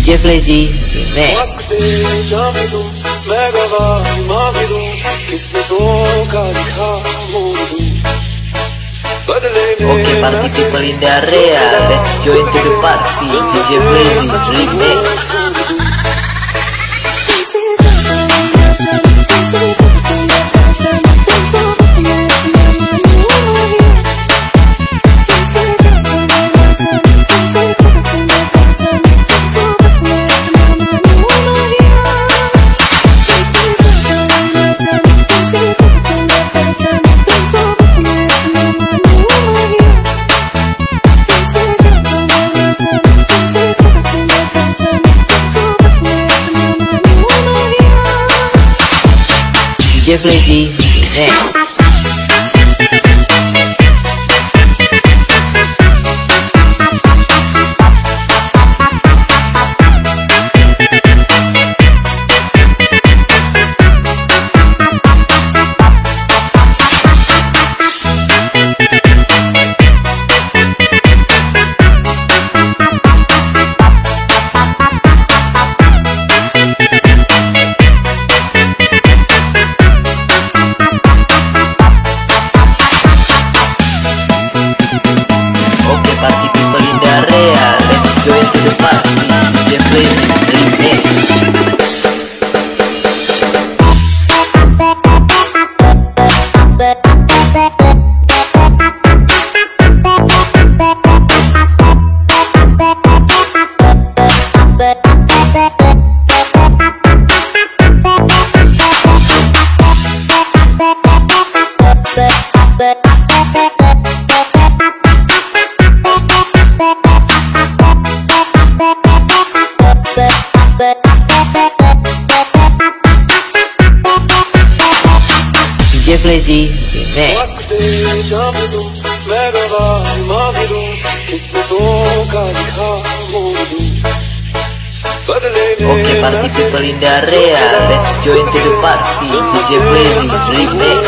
DJ Flazy Remix. Oke, party people in the area, let's join to the party. DJ Flazy Remix. DJ Flazy Remix. Party people in the area, let's join to the party. DJ Flazy Remix. DJ Flazy Remix. Okay, party people in the area, let's join to the party. DJ Flazy Remix.